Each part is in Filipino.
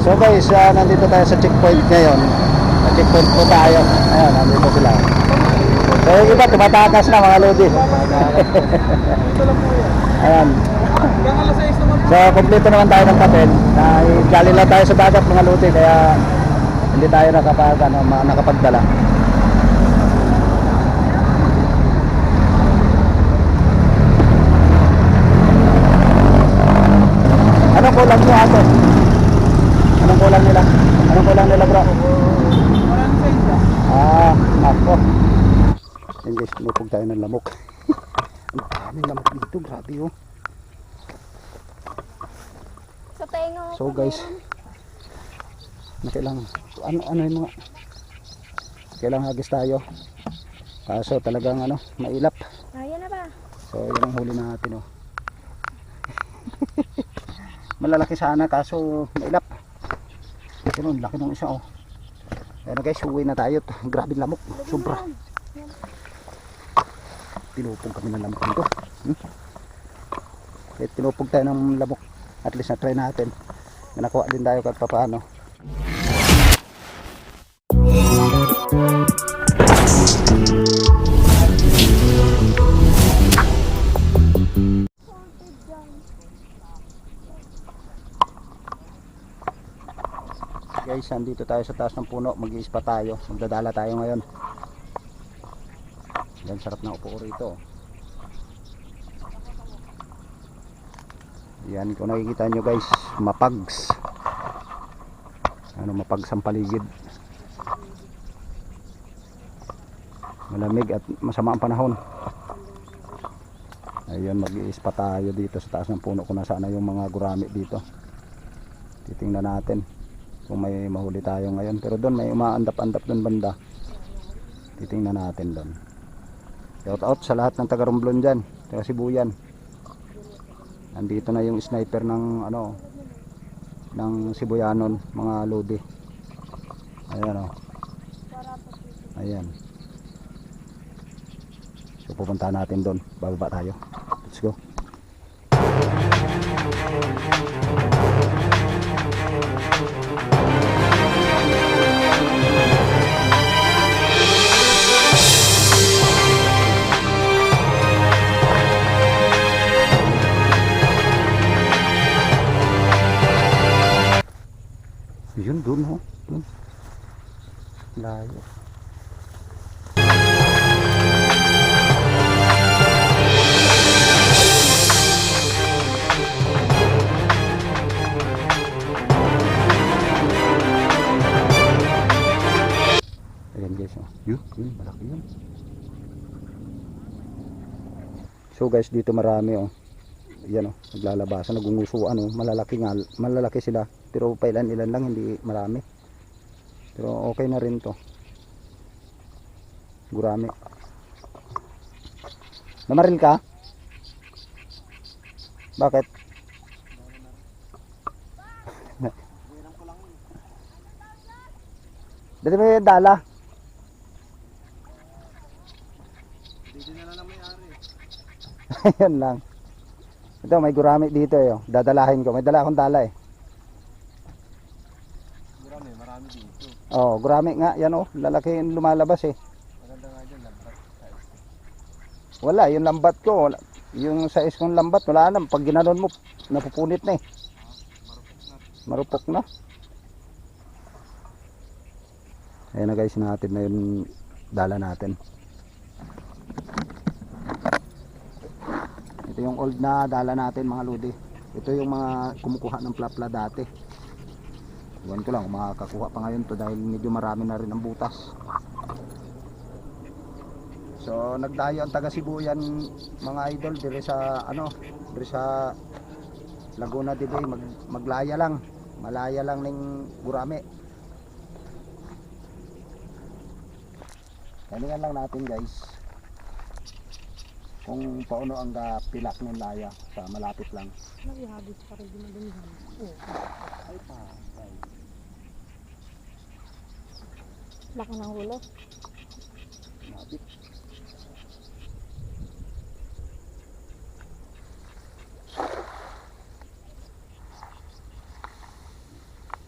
So guys, nandito tayo sa checkpoint ngayon. Sa checkpoint po tayo. Ayan, nandito sila. So yung iba, tumatakas na mga lodi. Ayan. So, kompleto naman tayo ng papel. Galing lang tayo sa dagat mga lodi, kaya hindi tayo nakapagdala. Anong kulang nyo ate? Anong kulang nila? Anong kulang nila bro? Ako. Yan guys, lumupog tayo ng lamok. Ang daming lamok dito, grabe oh. Sa tenga. So guys, kailangan ano yung mga kailangan hagis tayo. Kaso talagang mailap. Ayan na ba? So yun ang huli natin oh. Malalaki sana kaso mailap. Pero ang laki ng isa oh. Ayan na guys, uwi na tayo. Grabe lamok, sobra. Tinupog kami ng lamok dito. Kahit tinupog tayo ng lamok, at least na-try natin. Nakuha din tayo kahit paano. Guys, andito tayo sa taas ng puno, mag-iispa tayo, magdadala tayo ngayon. Yan, sarap na upo rito. Yan, kung nakikita nyo guys, mapags. Mapags ang paligid. Malamig at masama ang panahon. Ayun, mag-iispa tayo dito sa taas ng puno kung nasaan na yung mga gurami dito. Titingnan natin kung may mahuli tayo ngayon, pero doon may umaandap-andap doon banda. Titingnan natin doon. Shout out sa lahat ng taga Romblon dyan, taga Sibuyan. Nandito na yung sniper ng ng Sibuyanon, mga lodi. Ayan oh. Ayan. So pupunta natin doon, bababa tayo. Let's go. Yun, dun ho. Dun. Layo. Ayan guys, oh. Yun, malaki yun. So guys, dito marami oh. Yan oh, naglalabasan, nagungusuan oh. Malalaki sila. Pero pailan-ilan lang, hindi marami. Pero okay na rin to. Gurami. Namaril ka? Bakit? Dito may dala. Dito na lang may-ari. Ayan lang. Ito may gurami dito eh. Dadalahin ko. May dala akong dala eh. Marami dito. Oh, gurami nga, yan oh, lalaki yung lumalabas eh. Maganda nga dyan, lambat. Wala, yung lambat ko, wala. Yung size kong lambat, wala na. Pag ginanon mo, napupunit na eh. Marupok na. Ayan na guys, natin na yung dala natin. Ito yung old na dala natin mga lodi. Ito yung mga kumukuha ng plapla dati. Iwan ko lang kung makakakuha pa ngayon to dahil medyo marami na rin ang butas. So nagdayo ang taga Sibuyan mga idol dire sa dire sa Laguna de Bay, maglaya lang, malaya lang ning gurami. Kalingan lang natin guys kung paano ang pilak ng laya sa malapit lang. Nagihagis pa rin dinadunihan. Ay pa. Laki ng ulo. Mabit.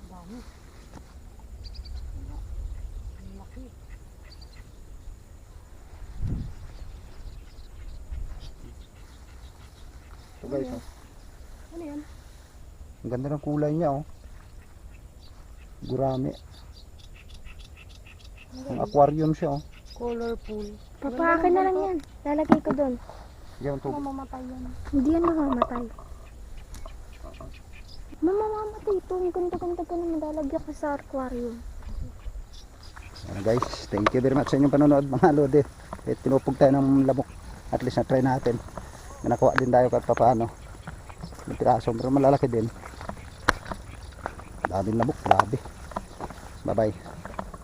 Dami. Ito guys, oh. Ano yan? Ang ganda ng kulay niya, oh. Gurami. Ang aquarium siya, oh. Colorful. Papakin na lang yan. Lalagay ko doon. Yan, tubig. Mamamatay yan. Hindi yan mamamatay. Mamamatay ito. Ang ganda-ganda ka naman. Lalagyan ko sa aquarium. Ayan guys, thank you very much sa inyong panonood mga lodi. Tinupog tayo ng lamok. At least na-try natin. May nakuha din tayo kahit papaano. May piraso, pero malalaki din. Daming lamok, grabe. Bye bye.